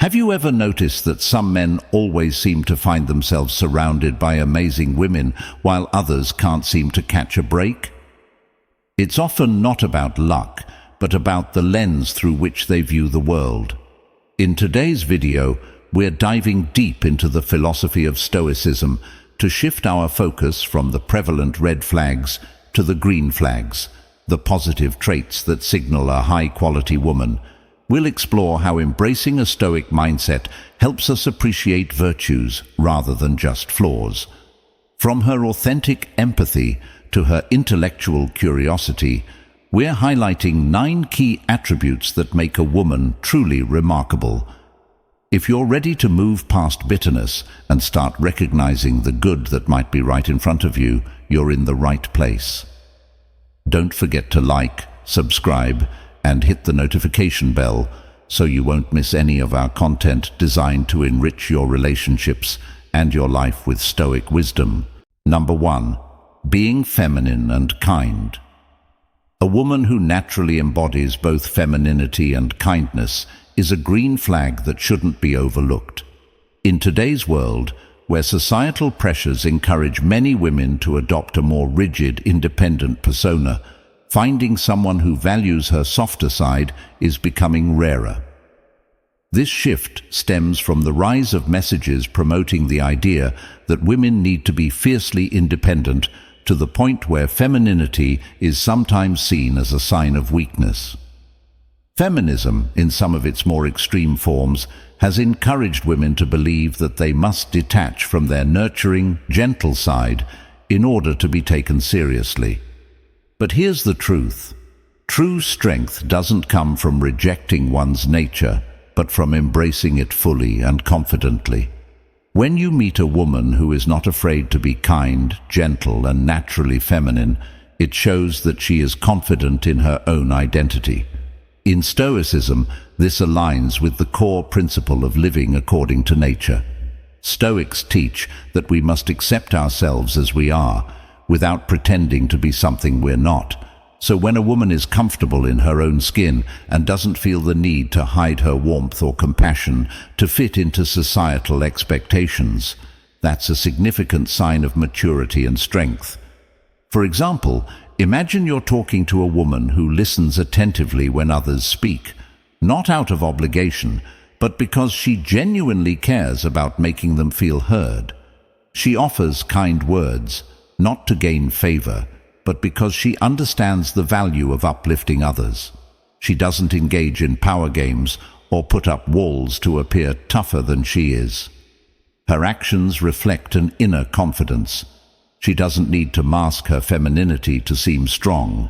Have you ever noticed that some men always seem to find themselves surrounded by amazing women while others can't seem to catch a break? It's often not about luck, but about the lens through which they view the world. In today's video, we're diving deep into the philosophy of Stoicism to shift our focus from the prevalent red flags to the green flags, the positive traits that signal a high-quality woman. We'll explore how embracing a Stoic mindset helps us appreciate virtues rather than just flaws. From her authentic empathy to her intellectual curiosity, we're highlighting 9 key attributes that make a woman truly remarkable. If you're ready to move past bitterness and start recognizing the good that might be right in front of you, you're in the right place. Don't forget to like, subscribe, and hit the notification bell so you won't miss any of our content designed to enrich your relationships and your life with Stoic wisdom. Number 1. Being feminine and kind. A woman who naturally embodies both femininity and kindness is a green flag that shouldn't be overlooked. In today's world, where societal pressures encourage many women to adopt a more rigid, independent persona, finding someone who values her softer side is becoming rarer. This shift stems from the rise of messages promoting the idea that women need to be fiercely independent, to the point where femininity is sometimes seen as a sign of weakness. Feminism, in some of its more extreme forms, has encouraged women to believe that they must detach from their nurturing, gentle side in order to be taken seriously. But here's the truth. True strength doesn't come from rejecting one's nature, but from embracing it fully and confidently. When you meet a woman who is not afraid to be kind, gentle, and naturally feminine, it shows that she is confident in her own identity. In Stoicism, this aligns with the core principle of living according to nature. Stoics teach that we must accept ourselves as we are, without pretending to be something we're not. So when a woman is comfortable in her own skin and doesn't feel the need to hide her warmth or compassion to fit into societal expectations, that's a significant sign of maturity and strength. For example, imagine you're talking to a woman who listens attentively when others speak, not out of obligation, but because she genuinely cares about making them feel heard. She offers kind words, not to gain favor, but because she understands the value of uplifting others. She doesn't engage in power games or put up walls to appear tougher than she is. Her actions reflect an inner confidence. She doesn't need to mask her femininity to seem strong.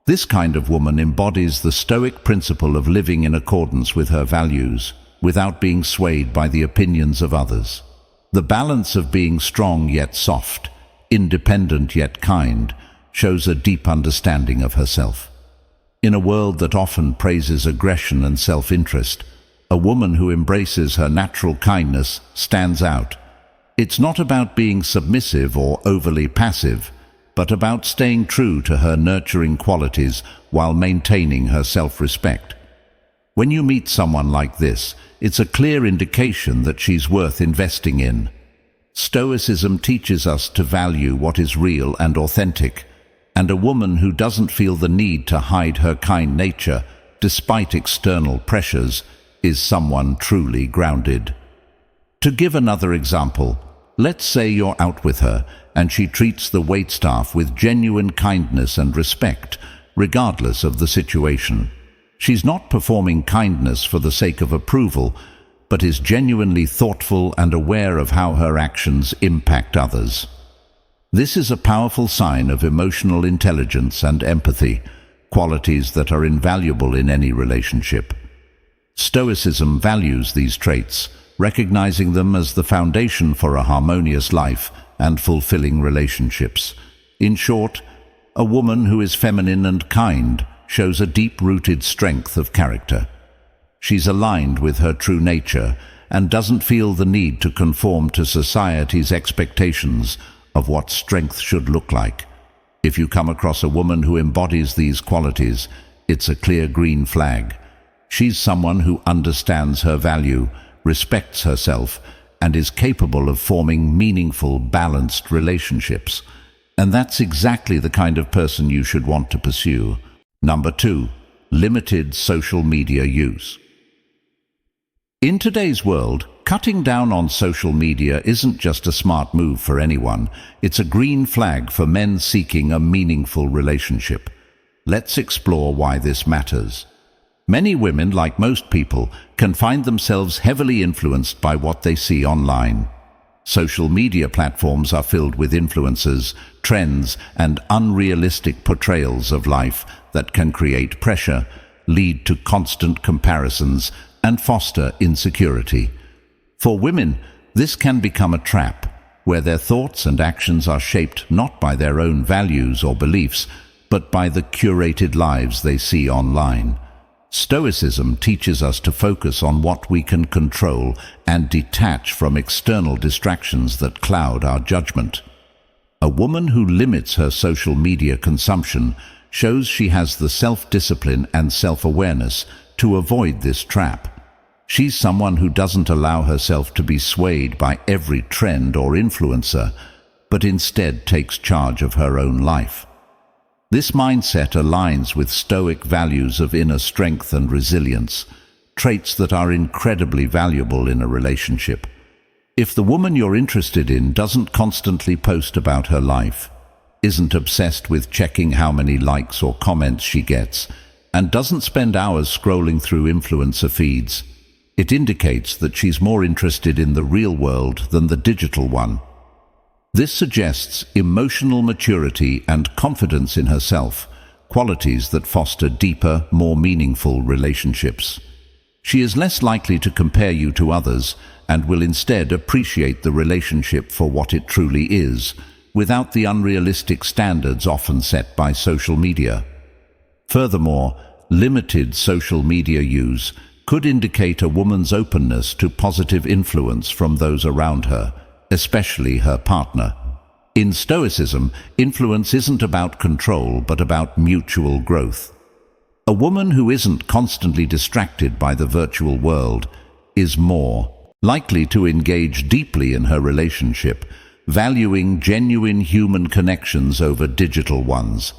This kind of woman embodies the Stoic principle of living in accordance with her values, without being swayed by the opinions of others. The balance of being strong yet soft, independent yet kind, shows a deep understanding of herself. In a world that often praises aggression and self-interest, a woman who embraces her natural kindness stands out. It's not about being submissive or overly passive, but about staying true to her nurturing qualities while maintaining her self-respect. When you meet someone like this, it's a clear indication that she's worth investing in. Stoicism teaches us to value what is real and authentic, and a woman who doesn't feel the need to hide her kind nature, despite external pressures, is someone truly grounded. To give another example, let's say you're out with her, and she treats the waitstaff with genuine kindness and respect, regardless of the situation. She's not performing kindness for the sake of approval, but is genuinely thoughtful and aware of how her actions impact others. This is a powerful sign of emotional intelligence and empathy, qualities that are invaluable in any relationship. Stoicism values these traits, recognizing them as the foundation for a harmonious life and fulfilling relationships. In short, a woman who is feminine and kind shows a deep-rooted strength of character. She's aligned with her true nature and doesn't feel the need to conform to society's expectations of what strength should look like. If you come across a woman who embodies these qualities, it's a clear green flag. She's someone who understands her value, respects herself, and is capable of forming meaningful, balanced relationships. And that's exactly the kind of person you should want to pursue. Number 2, limited social media use. In today's world, cutting down on social media isn't just a smart move for anyone. It's a green flag for men seeking a meaningful relationship. Let's explore why this matters. Many women, like most people, can find themselves heavily influenced by what they see online. Social media platforms are filled with influences, trends, and unrealistic portrayals of life that can create pressure, lead to constant comparisons, and foster insecurity. For women, this can become a trap, where their thoughts and actions are shaped not by their own values or beliefs, but by the curated lives they see online. Stoicism teaches us to focus on what we can control and detach from external distractions that cloud our judgment. A woman who limits her social media consumption shows she has the self-discipline and self-awareness to avoid this trap. She's someone who doesn't allow herself to be swayed by every trend or influencer, but instead takes charge of her own life. This mindset aligns with Stoic values of inner strength and resilience, traits that are incredibly valuable in a relationship. If the woman you're interested in doesn't constantly post about her life, isn't obsessed with checking how many likes or comments she gets, and doesn't spend hours scrolling through influencer feeds, it indicates that she's more interested in the real world than the digital one. This suggests emotional maturity and confidence in herself, qualities that foster deeper, more meaningful relationships. She is less likely to compare you to others and will instead appreciate the relationship for what it truly is, without the unrealistic standards often set by social media. Furthermore, limited social media use could indicate a woman's openness to positive influence from those around her, especially her partner. In Stoicism, influence isn't about control, but about mutual growth. A woman who isn't constantly distracted by the virtual world is more likely to engage deeply in her relationship, valuing genuine human connections over digital ones.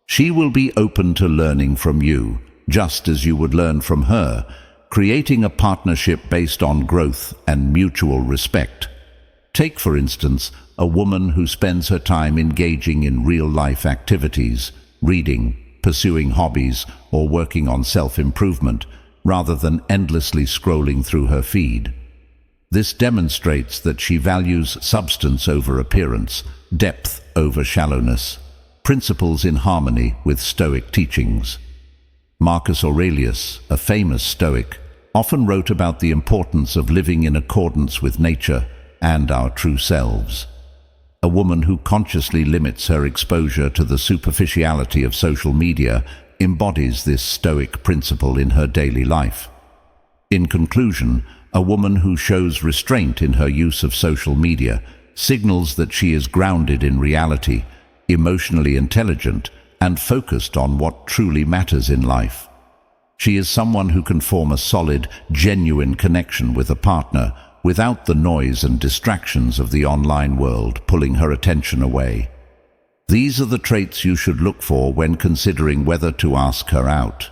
She will be open to learning from you, just as you would learn from her, creating a partnership based on growth and mutual respect. Take, for instance, a woman who spends her time engaging in real-life activities, reading, pursuing hobbies, or working on self-improvement, rather than endlessly scrolling through her feed. This demonstrates that she values substance over appearance, depth over shallowness, principles in harmony with Stoic teachings. Marcus Aurelius, a famous Stoic, often wrote about the importance of living in accordance with nature and our true selves. A woman who consciously limits her exposure to the superficiality of social media embodies this Stoic principle in her daily life. In conclusion, a woman who shows restraint in her use of social media signals that she is grounded in reality, emotionally intelligent, and focused on what truly matters in life. She is someone who can form a solid, genuine connection with a partner without the noise and distractions of the online world pulling her attention away. These are the traits you should look for when considering whether to ask her out.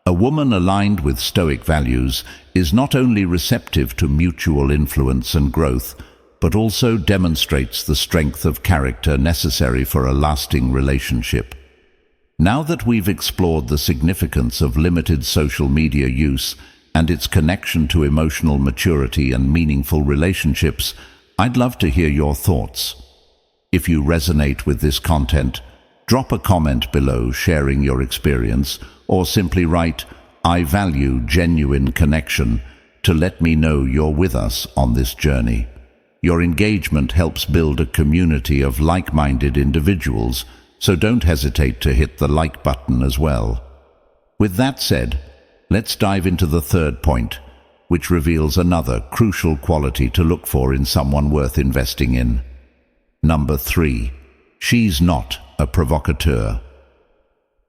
A woman aligned with Stoic values is not only receptive to mutual influence and growth, but also demonstrates the strength of character necessary for a lasting relationship. Now that we've explored the significance of limited social media use and its connection to emotional maturity and meaningful relationships, I'd love to hear your thoughts. If you resonate with this content, drop a comment below sharing your experience, or simply write, "I value genuine connection," to let me know you're with us on this journey. Your engagement helps build a community of like-minded individuals, so don't hesitate to hit the like button as well. With that said, let's dive into the third point, which reveals another crucial quality to look for in someone worth investing in. Number 3, she's not a provocateur.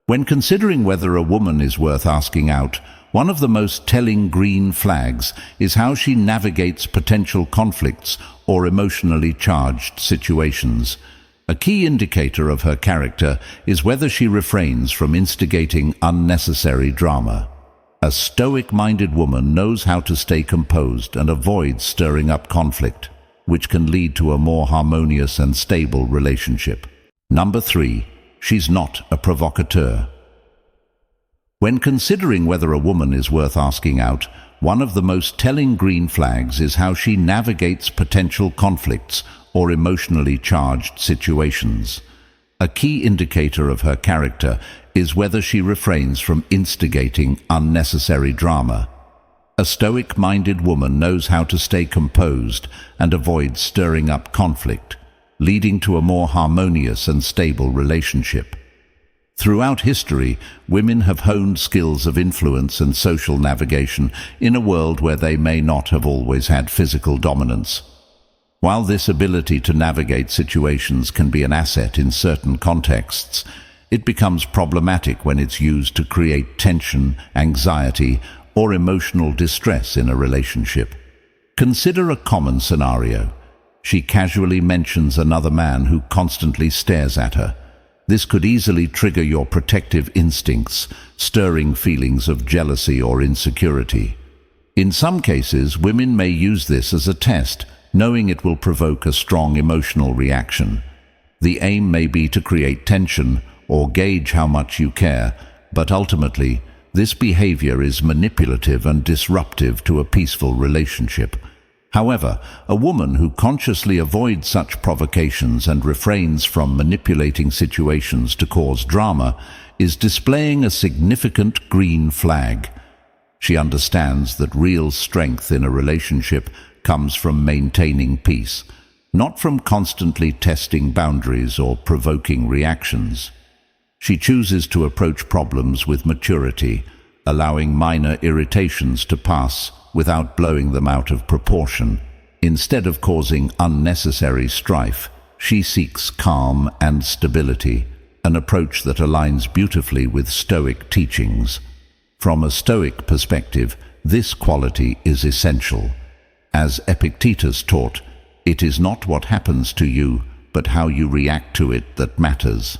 When considering whether a woman is worth asking out, One of the most telling green flags is how she navigates potential conflicts or emotionally charged situations. A key indicator of her character is whether she refrains from instigating unnecessary drama. A stoic-minded woman knows how to stay composed and avoid stirring up conflict, which can lead to a more harmonious and stable relationship. Number 3. She's not a provocateur. When considering whether a woman is worth asking out, one of the most telling green flags is how she navigates potential conflicts or emotionally charged situations. A key indicator of her character is whether she refrains from instigating unnecessary drama. A stoic-minded woman knows how to stay composed and avoid stirring up conflict, leading to a more harmonious and stable relationship. Throughout history, women have honed skills of influence and social navigation in a world where they may not have always had physical dominance. While this ability to navigate situations can be an asset in certain contexts, it becomes problematic when it's used to create tension, anxiety, or emotional distress in a relationship. Consider a common scenario. She casually mentions another man who constantly stares at her. This could easily trigger your protective instincts, stirring feelings of jealousy or insecurity. In some cases, women may use this as a test, knowing it will provoke a strong emotional reaction. The aim may be to create tension or gauge how much you care, but ultimately, this behavior is manipulative and disruptive to a peaceful relationship. However, a woman who consciously avoids such provocations and refrains from manipulating situations to cause drama is displaying a significant green flag. She understands that real strength in a relationship comes from maintaining peace, not from constantly testing boundaries or provoking reactions. She chooses to approach problems with maturity, allowing minor irritations to pass without blowing them out of proportion. Instead of causing unnecessary strife, she seeks calm and stability, an approach that aligns beautifully with Stoic teachings. From a Stoic perspective, this quality is essential. As Epictetus taught, it is not what happens to you, but how you react to it that matters.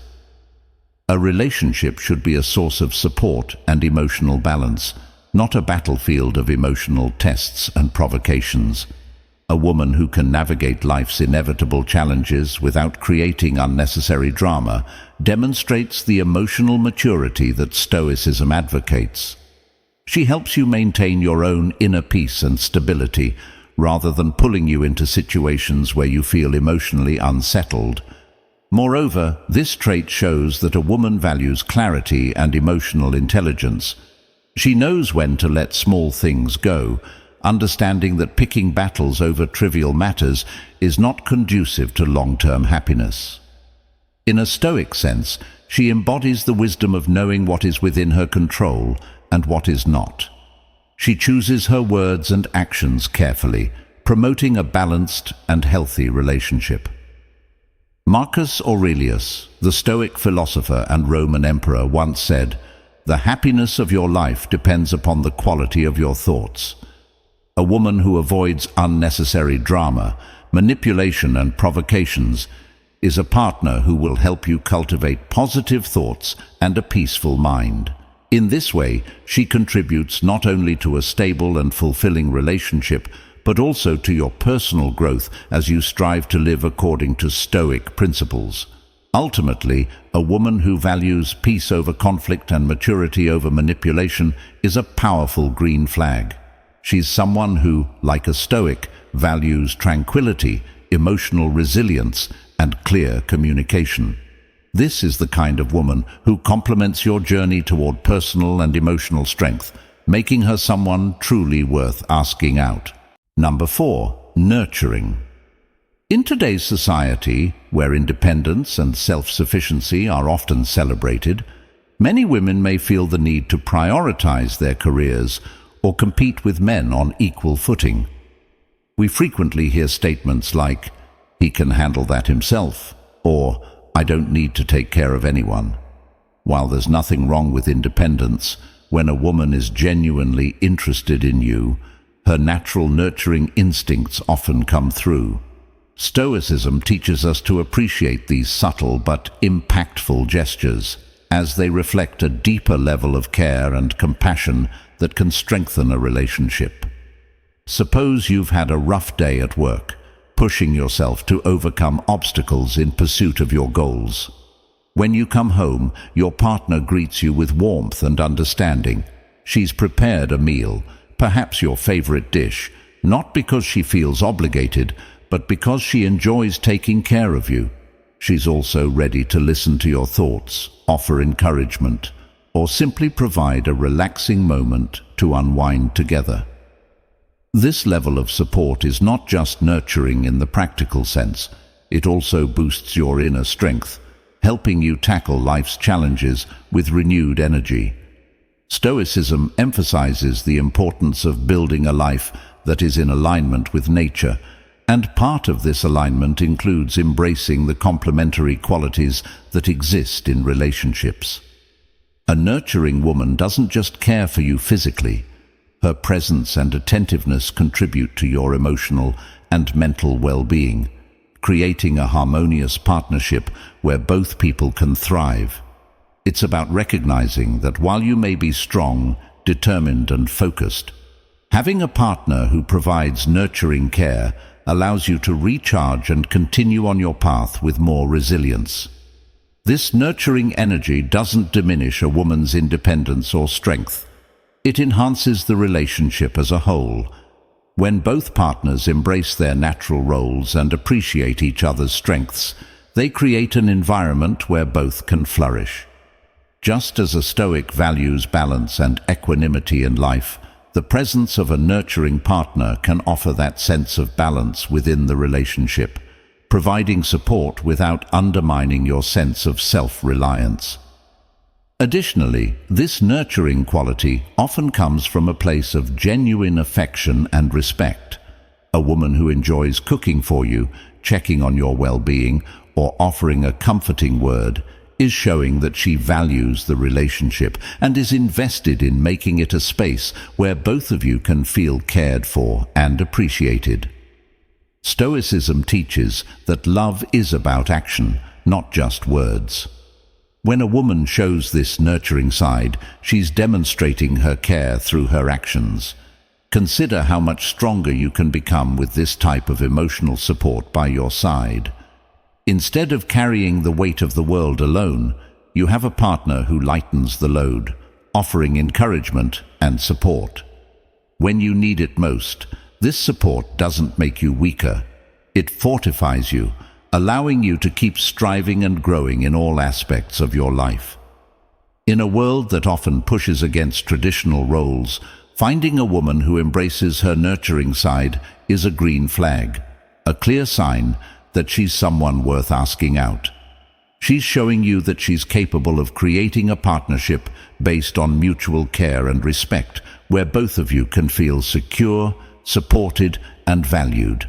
A relationship should be a source of support and emotional balance, not a battlefield of emotional tests and provocations. A woman who can navigate life's inevitable challenges without creating unnecessary drama demonstrates the emotional maturity that Stoicism advocates. She helps you maintain your own inner peace and stability, rather than pulling you into situations where you feel emotionally unsettled. Moreover, this trait shows that a woman values clarity and emotional intelligence. She knows when to let small things go, understanding that picking battles over trivial matters is not conducive to long-term happiness. In a Stoic sense, she embodies the wisdom of knowing what is within her control and what is not. She chooses her words and actions carefully, promoting a balanced and healthy relationship. Marcus Aurelius, the Stoic philosopher and Roman emperor, once said, "The happiness of your life depends upon the quality of your thoughts." A woman who avoids unnecessary drama, manipulation and provocations is a partner who will help you cultivate positive thoughts and a peaceful mind. In this way, she contributes not only to a stable and fulfilling relationship, but also to your personal growth as you strive to live according to Stoic principles. Ultimately, a woman who values peace over conflict and maturity over manipulation is a powerful green flag. She's someone who, like a Stoic, values tranquility, emotional resilience, and clear communication. This is the kind of woman who complements your journey toward personal and emotional strength, making her someone truly worth asking out. Number 4. Nurturing. In today's society, where independence and self-sufficiency are often celebrated, many women may feel the need to prioritize their careers or compete with men on equal footing. We frequently hear statements like, "He can handle that himself," or "I don't need to take care of anyone." While there's nothing wrong with independence, when a woman is genuinely interested in you, her natural nurturing instincts often come through. Stoicism teaches us to appreciate these subtle but impactful gestures, as they reflect a deeper level of care and compassion that can strengthen a relationship. Suppose you've had a rough day at work, pushing yourself to overcome obstacles in pursuit of your goals. When you come home, your partner greets you with warmth and understanding. She's prepared a meal, perhaps your favorite dish, not because she feels obligated, but because she enjoys taking care of you. She's also ready to listen to your thoughts, offer encouragement, or simply provide a relaxing moment to unwind together. This level of support is not just nurturing in the practical sense, it also boosts your inner strength, helping you tackle life's challenges with renewed energy. Stoicism emphasizes the importance of building a life that is in alignment with nature, and part of this alignment includes embracing the complementary qualities that exist in relationships. A nurturing woman doesn't just care for you physically. Her presence and attentiveness contribute to your emotional and mental well-being, creating a harmonious partnership where both people can thrive. It's about recognizing that while you may be strong, determined, and focused, having a partner who provides nurturing care allows you to recharge and continue on your path with more resilience. This nurturing energy doesn't diminish a woman's independence or strength. It enhances the relationship as a whole. When both partners embrace their natural roles and appreciate each other's strengths, they create an environment where both can flourish. Just as a Stoic values balance and equanimity in life, the presence of a nurturing partner can offer that sense of balance within the relationship, providing support without undermining your sense of self-reliance. Additionally, this nurturing quality often comes from a place of genuine affection and respect. A woman who enjoys cooking for you, checking on your well-being, or offering a comforting word is showing that she values the relationship and is invested in making it a space where both of you can feel cared for and appreciated. Stoicism teaches that love is about action, not just words. When a woman shows this nurturing side, she's demonstrating her care through her actions. Consider how much stronger you can become with this type of emotional support by your side. Instead of carrying the weight of the world alone, you have a partner who lightens the load, offering encouragement and support. When you need it most, this support doesn't make you weaker. It fortifies you, allowing you to keep striving and growing in all aspects of your life. In a world that often pushes against traditional roles, finding a woman who embraces her nurturing side is a green flag, a clear sign that she's someone worth asking out. She's showing you that she's capable of creating a partnership based on mutual care and respect, where both of you can feel secure, supported, and valued.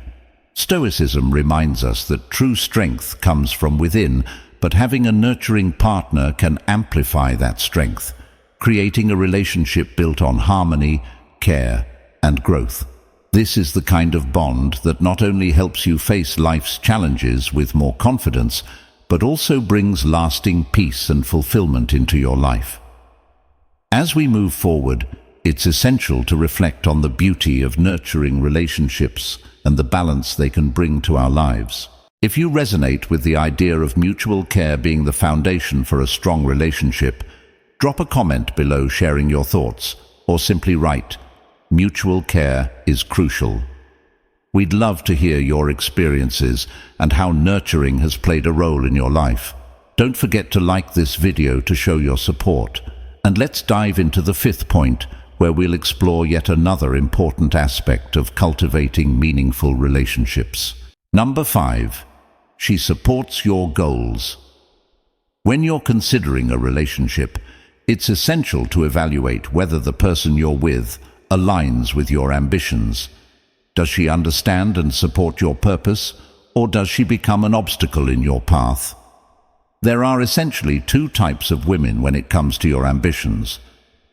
Stoicism reminds us that true strength comes from within, but having a nurturing partner can amplify that strength, creating a relationship built on harmony, care, and growth. This is the kind of bond that not only helps you face life's challenges with more confidence, but also brings lasting peace and fulfillment into your life. As we move forward, it's essential to reflect on the beauty of nurturing relationships and the balance they can bring to our lives. If you resonate with the idea of mutual care being the foundation for a strong relationship, drop a comment below sharing your thoughts, or simply write, "Mutual care is crucial." We'd love to hear your experiences and how nurturing has played a role in your life. Don't forget to like this video to show your support. And let's dive into the fifth point, where we'll explore yet another important aspect of cultivating meaningful relationships. Number 5. She supports your goals. When you're considering a relationship, it's essential to evaluate whether the person you're with aligns with your ambitions. Does she understand and support your purpose, or does she become an obstacle in your path? There are essentially two types of women when it comes to your ambitions: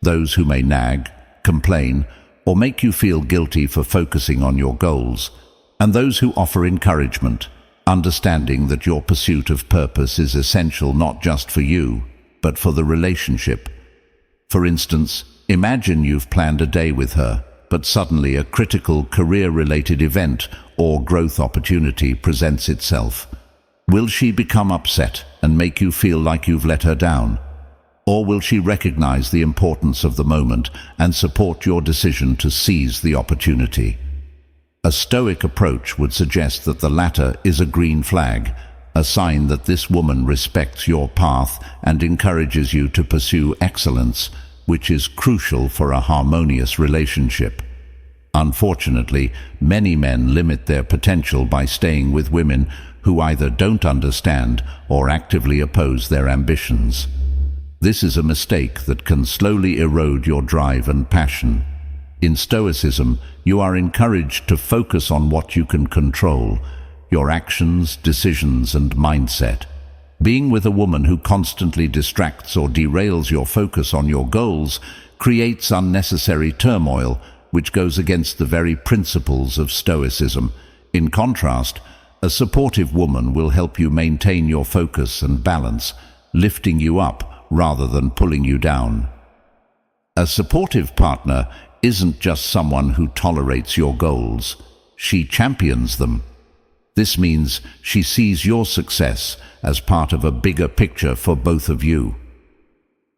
those who may nag, complain, or make you feel guilty for focusing on your goals, and those who offer encouragement, understanding that your pursuit of purpose is essential not just for you, but for the relationship. For instance, imagine you've planned a day with her, but suddenly a critical career-related event or growth opportunity presents itself. Will she become upset and make you feel like you've let her down? Or will she recognize the importance of the moment and support your decision to seize the opportunity? A Stoic approach would suggest that the latter is a green flag, a sign that this woman respects your path and encourages you to pursue excellence, which is crucial for a harmonious relationship. Unfortunately, many men limit their potential by staying with women who either don't understand or actively oppose their ambitions. This is a mistake that can slowly erode your drive and passion. In Stoicism, you are encouraged to focus on what you can control, your actions, decisions, and mindset. Being with a woman who constantly distracts or derails your focus on your goals creates unnecessary turmoil, which goes against the very principles of Stoicism. In contrast, a supportive woman will help you maintain your focus and balance, lifting you up rather than pulling you down. A supportive partner isn't just someone who tolerates your goals. She champions them. This means she sees your success as part of a bigger picture for both of you.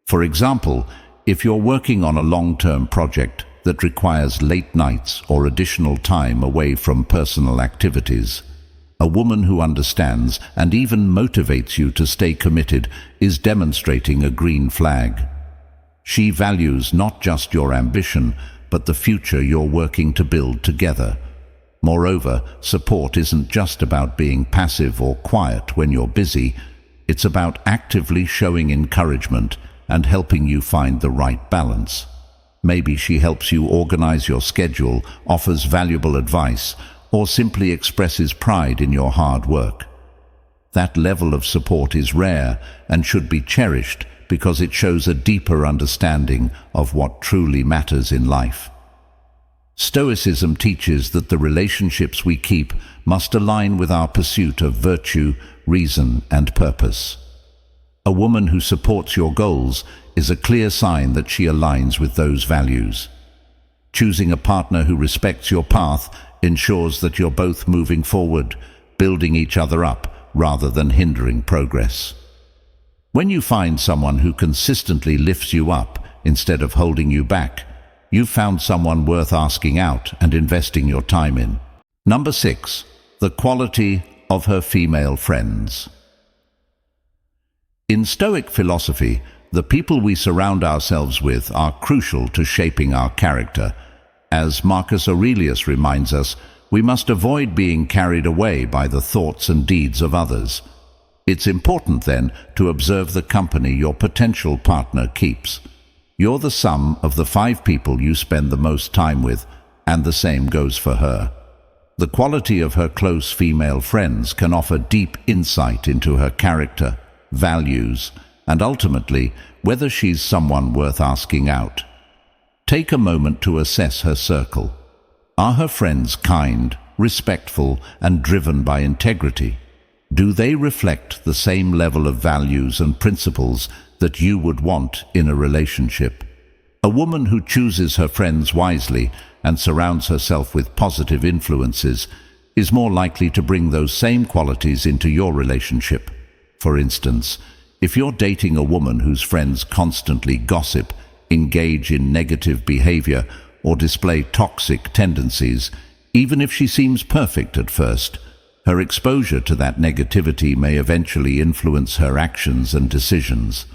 For example, if you're working on a long-term project that requires late nights or additional time away from personal activities, a woman who understands and even motivates you to stay committed is demonstrating a green flag. She values not just your ambition, but the future you're working to build together. Moreover, support isn't just about being passive or quiet when you're busy. It's about actively showing encouragement and helping you find the right balance. Maybe she helps you organize your schedule, offers valuable advice, or simply expresses pride in your hard work. That level of support is rare and should be cherished because it shows a deeper understanding of what truly matters in life. Stoicism teaches that the relationships we keep must align with our pursuit of virtue, reason, and purpose. A woman who supports your goals is a clear sign that she aligns with those values. Choosing a partner who respects your path ensures that you're both moving forward, building each other up rather than hindering progress. When you find someone who consistently lifts you up instead of holding you back, you've found someone worth asking out and investing your time in. Number 6. The quality of her female friends. In Stoic philosophy, the people we surround ourselves with are crucial to shaping our character. As Marcus Aurelius reminds us, we must avoid being carried away by the thoughts and deeds of others. It's important, then, to observe the company your potential partner keeps. You're the sum of the 5 people you spend the most time with, and the same goes for her. The quality of her close female friends can offer deep insight into her character, values, and ultimately, whether she's someone worth asking out. Take a moment to assess her circle. Are her friends kind, respectful, and driven by integrity? Do they reflect the same level of values and principles that you would want in a relationship? A woman who chooses her friends wisely and surrounds herself with positive influences is more likely to bring those same qualities into your relationship. For instance, if you're dating a woman whose friends constantly gossip, engage in negative behavior, or display toxic tendencies, even if she seems perfect at first, her exposure to that negativity may eventually influence her actions and decisions.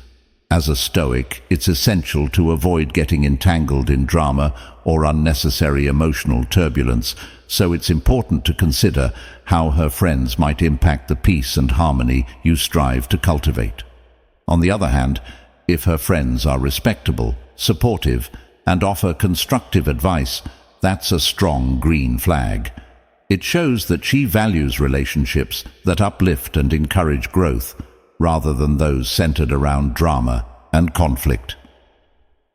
As a Stoic, it's essential to avoid getting entangled in drama or unnecessary emotional turbulence, so it's important to consider how her friends might impact the peace and harmony you strive to cultivate. On the other hand, if her friends are respectable, supportive, and offer constructive advice, that's a strong green flag. It shows that she values relationships that uplift and encourage growth, rather than those centered around drama and conflict.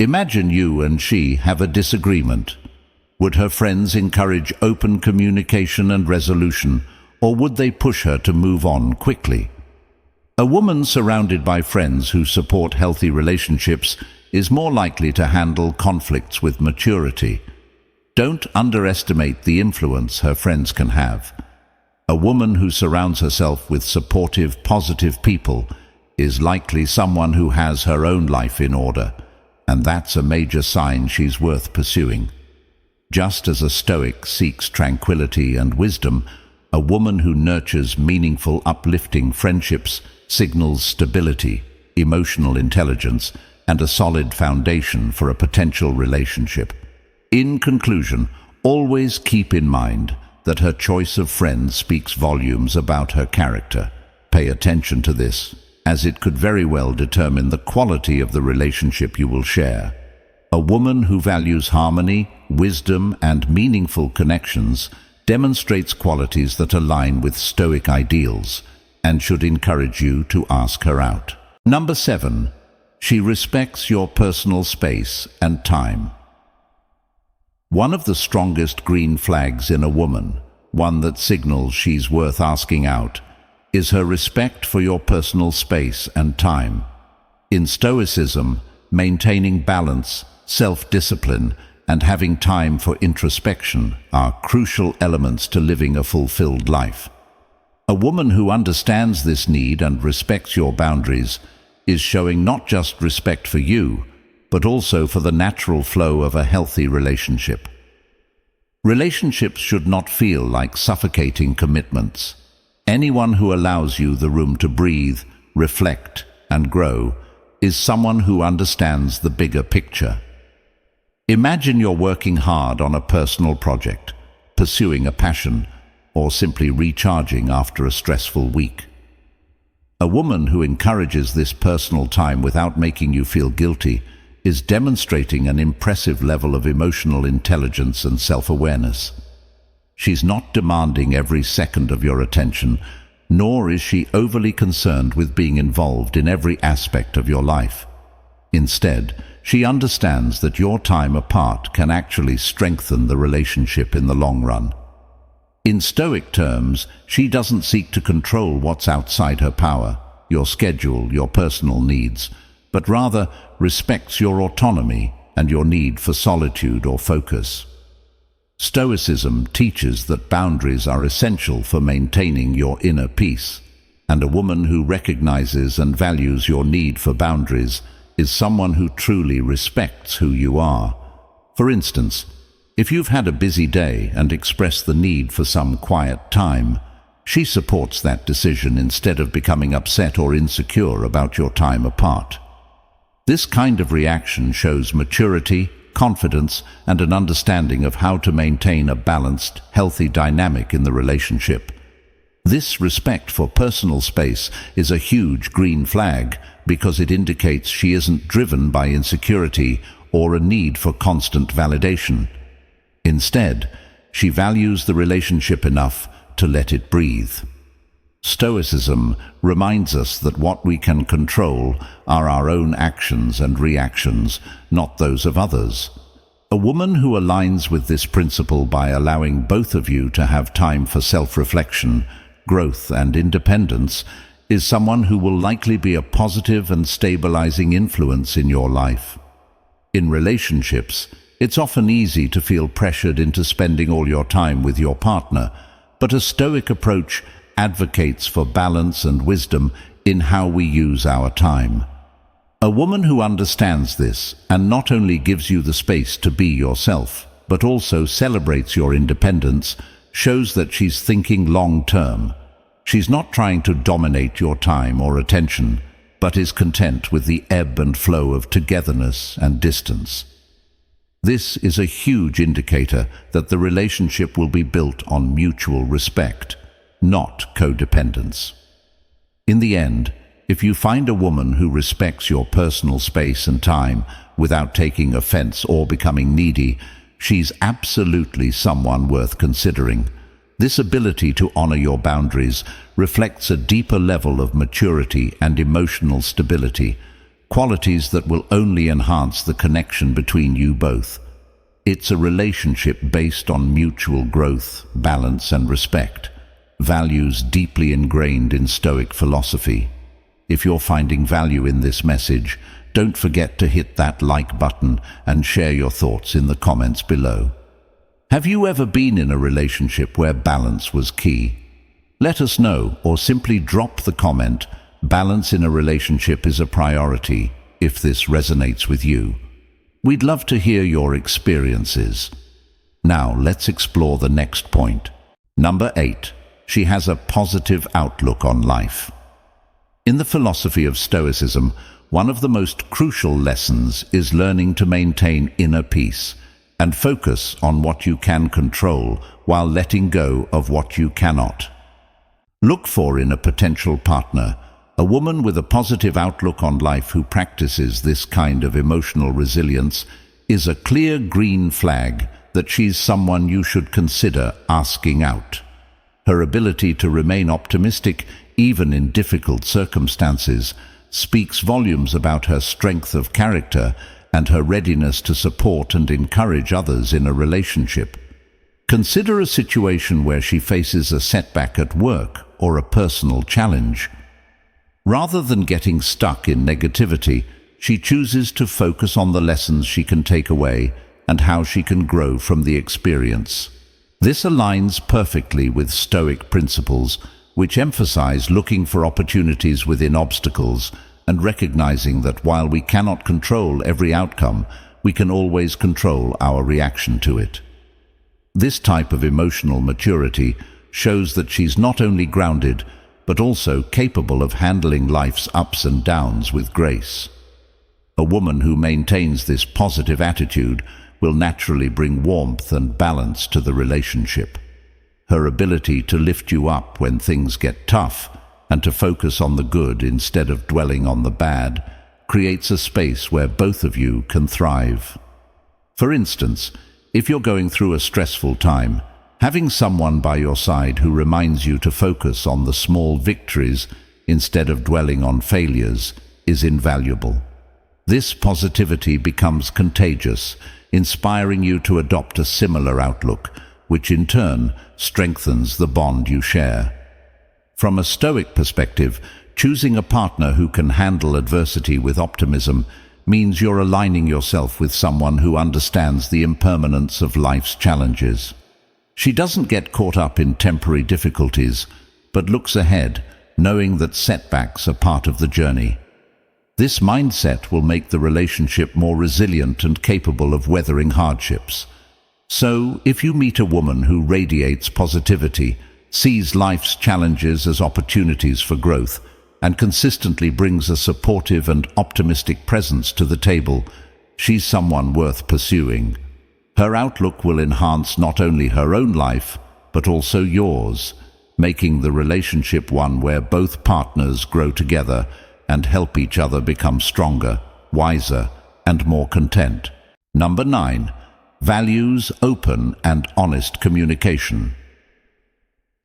Imagine you and she have a disagreement. Would her friends encourage open communication and resolution, or would they push her to move on quickly? A woman surrounded by friends who support healthy relationships is more likely to handle conflicts with maturity. Don't underestimate the influence her friends can have. A woman who surrounds herself with supportive, positive people is likely someone who has her own life in order, and that's a major sign she's worth pursuing. Just as a Stoic seeks tranquility and wisdom, a woman who nurtures meaningful, uplifting friendships signals stability, emotional intelligence, and a solid foundation for a potential relationship. In conclusion, always keep in mind that her choice of friends speaks volumes about her character. Pay attention to this, as it could very well determine the quality of the relationship you will share. A woman who values harmony, wisdom, and meaningful connections demonstrates qualities that align with Stoic ideals and should encourage you to ask her out. Number 7. She respects your personal space and time. One of the strongest green flags in a woman, one that signals she's worth asking out, is her respect for your personal space and time. In Stoicism, maintaining balance, self-discipline, and having time for introspection are crucial elements to living a fulfilled life. A woman who understands this need and respects your boundaries is showing not just respect for you, but also for the natural flow of a healthy relationship. Relationships should not feel like suffocating commitments. Anyone who allows you the room to breathe, reflect, and grow is someone who understands the bigger picture. Imagine you're working hard on a personal project, pursuing a passion, or simply recharging after a stressful week. A woman who encourages this personal time without making you feel guilty is demonstrating an impressive level of emotional intelligence and self-awareness. She's not demanding every second of your attention, nor is she overly concerned with being involved in every aspect of your life. Instead, she understands that your time apart can actually strengthen the relationship in the long run. In Stoic terms, she doesn't seek to control what's outside her power, your schedule, your personal needs, but rather respects your autonomy and your need for solitude or focus. Stoicism teaches that boundaries are essential for maintaining your inner peace, and a woman who recognizes and values your need for boundaries is someone who truly respects who you are. For instance, if you've had a busy day and express the need for some quiet time, she supports that decision instead of becoming upset or insecure about your time apart. This kind of reaction shows maturity, confidence, and an understanding of how to maintain a balanced, healthy dynamic in the relationship. This respect for personal space is a huge green flag because it indicates she isn't driven by insecurity or a need for constant validation. Instead, she values the relationship enough to let it breathe. Stoicism reminds us that what we can control are our own actions and reactions, not those of others. A woman who aligns with this principle by allowing both of you to have time for self-reflection, growth, and independence is someone who will likely be a positive and stabilizing influence in your life. In relationships, it's often easy to feel pressured into spending all your time with your partner, but a Stoic approach advocates for balance and wisdom in how we use our time. A woman who understands this and not only gives you the space to be yourself, but also celebrates your independence, shows that she's thinking long-term. She's not trying to dominate your time or attention, but is content with the ebb and flow of togetherness and distance. This is a huge indicator that the relationship will be built on mutual respect, not codependence. In the end, if you find a woman who respects your personal space and time without taking offense or becoming needy, she's absolutely someone worth considering. This ability to honor your boundaries reflects a deeper level of maturity and emotional stability, qualities that will only enhance the connection between you both. It's a relationship based on mutual growth, balance, and respect, values deeply ingrained in Stoic philosophy. If you're finding value in this message, don't forget to hit that like button and share your thoughts in the comments below. Have you ever been in a relationship where balance was key? Let us know, or simply drop the comment, "Balance in a relationship is a priority," if this resonates with you. We'd love to hear your experiences. Now, let's explore the next point. Number 8. She has a positive outlook on life. In the philosophy of Stoicism, one of the most crucial lessons is learning to maintain inner peace and focus on what you can control while letting go of what you cannot. Look for in a potential partner a woman with a positive outlook on life who practices this kind of emotional resilience is a clear green flag that she's someone you should consider asking out. Her ability to remain optimistic even in difficult circumstances speaks volumes about her strength of character and her readiness to support and encourage others in a relationship. Consider a situation where she faces a setback at work or a personal challenge. Rather than getting stuck in negativity, she chooses to focus on the lessons she can take away and how she can grow from the experience. This aligns perfectly with Stoic principles, which emphasize looking for opportunities within obstacles and recognizing that while we cannot control every outcome, we can always control our reaction to it. This type of emotional maturity shows that she's not only grounded, but also capable of handling life's ups and downs with grace. A woman who maintains this positive attitude will naturally bring warmth and balance to the relationship. Her ability to lift you up when things get tough and to focus on the good instead of dwelling on the bad creates a space where both of you can thrive. For instance, if you're going through a stressful time, having someone by your side who reminds you to focus on the small victories instead of dwelling on failures is invaluable. This positivity becomes contagious, inspiring you to adopt a similar outlook, which in turn strengthens the bond you share. From a Stoic perspective, choosing a partner who can handle adversity with optimism means you're aligning yourself with someone who understands the impermanence of life's challenges. She doesn't get caught up in temporary difficulties, but looks ahead, knowing that setbacks are part of the journey. This mindset will make the relationship more resilient and capable of weathering hardships. So, if you meet a woman who radiates positivity, sees life's challenges as opportunities for growth, and consistently brings a supportive and optimistic presence to the table, she's someone worth pursuing. Her outlook will enhance not only her own life, but also yours, making the relationship one where both partners grow together and help each other become stronger, wiser, and more content. Number 9. Values open and honest communication.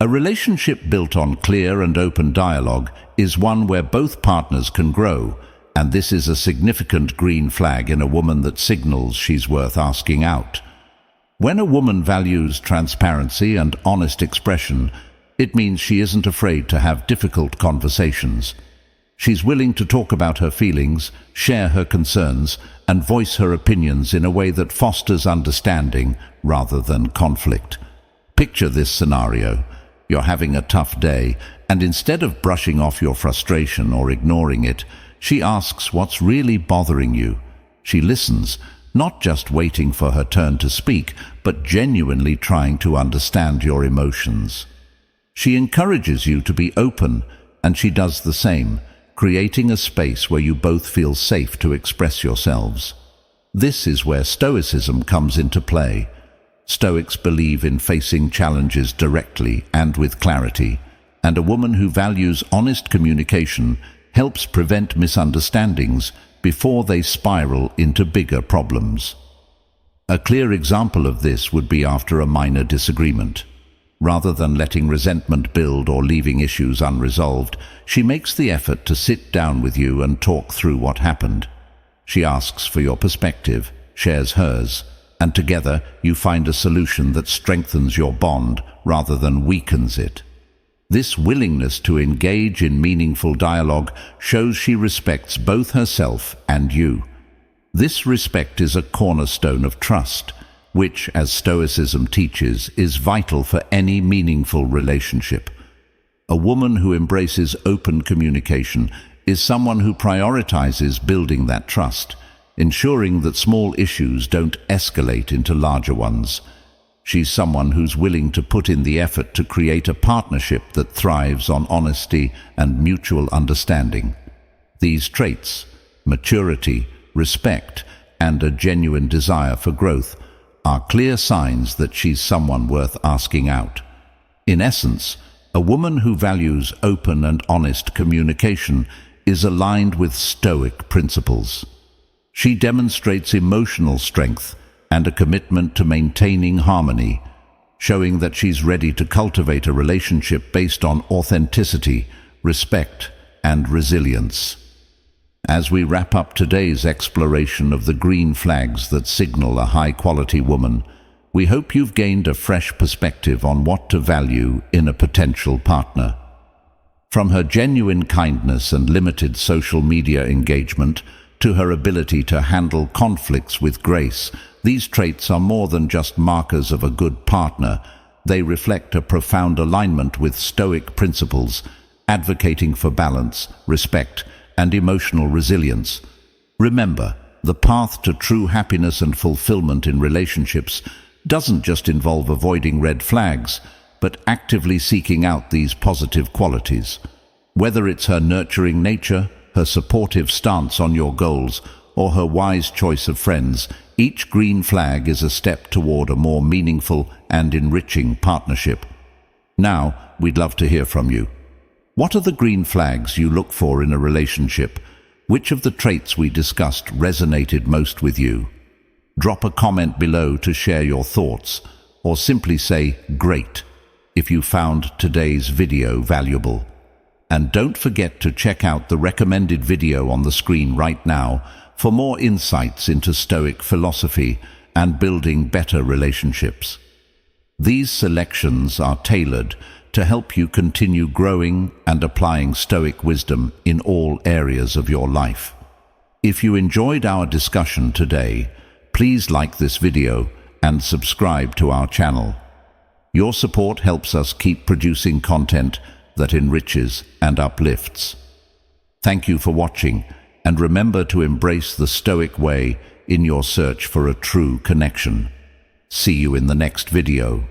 A relationship built on clear and open dialogue is one where both partners can grow, and this is a significant green flag in a woman that signals she's worth asking out. When a woman values transparency and honest expression, it means she isn't afraid to have difficult conversations. She's willing to talk about her feelings, share her concerns, and voice her opinions in a way that fosters understanding rather than conflict. Picture this scenario. You're having a tough day, and instead of brushing off your frustration or ignoring it, she asks what's really bothering you. She listens, not just waiting for her turn to speak, but genuinely trying to understand your emotions. She encourages you to be open, and she does the same, creating a space where you both feel safe to express yourselves. This is where Stoicism comes into play. Stoics believe in facing challenges directly and with clarity, and a woman who values honest communication helps prevent misunderstandings before they spiral into bigger problems. A clear example of this would be after a minor disagreement. Rather than letting resentment build or leaving issues unresolved, she makes the effort to sit down with you and talk through what happened. She asks for your perspective, shares hers, and together you find a solution that strengthens your bond rather than weakens it. This willingness to engage in meaningful dialogue shows she respects both herself and you. This respect is a cornerstone of trust, which, as Stoicism teaches, is vital for any meaningful relationship. A woman who embraces open communication is someone who prioritizes building that trust, ensuring that small issues don't escalate into larger ones. She's someone who's willing to put in the effort to create a partnership that thrives on honesty and mutual understanding. These traits, maturity, respect, and a genuine desire for growth, are clear signs that she's someone worth asking out. In essence, a woman who values open and honest communication is aligned with Stoic principles. She demonstrates emotional strength and a commitment to maintaining harmony, showing that she's ready to cultivate a relationship based on authenticity, respect, and resilience. As we wrap up today's exploration of the green flags that signal a high-quality woman, we hope you've gained a fresh perspective on what to value in a potential partner. From her genuine kindness and limited social media engagement to her ability to handle conflicts with grace, these traits are more than just markers of a good partner. They reflect a profound alignment with Stoic principles, advocating for balance, respect, and emotional resilience. Remember, the path to true happiness and fulfillment in relationships doesn't just involve avoiding red flags, but actively seeking out these positive qualities. Whether it's her nurturing nature, her supportive stance on your goals, or her wise choice of friends, each green flag is a step toward a more meaningful and enriching partnership. Now, we'd love to hear from you. What are the green flags you look for in a relationship? Which of the traits we discussed resonated most with you? Drop a comment below to share your thoughts, or simply say, "Great," if you found today's video valuable. And don't forget to check out the recommended video on the screen right now for more insights into Stoic philosophy and building better relationships. These selections are tailored to help you continue growing and applying Stoic wisdom in all areas of your life. If you enjoyed our discussion today, please like this video and subscribe to our channel. Your support helps us keep producing content that enriches and uplifts. Thank you for watching, and remember to embrace the Stoic way in your search for a true connection. See you in the next video.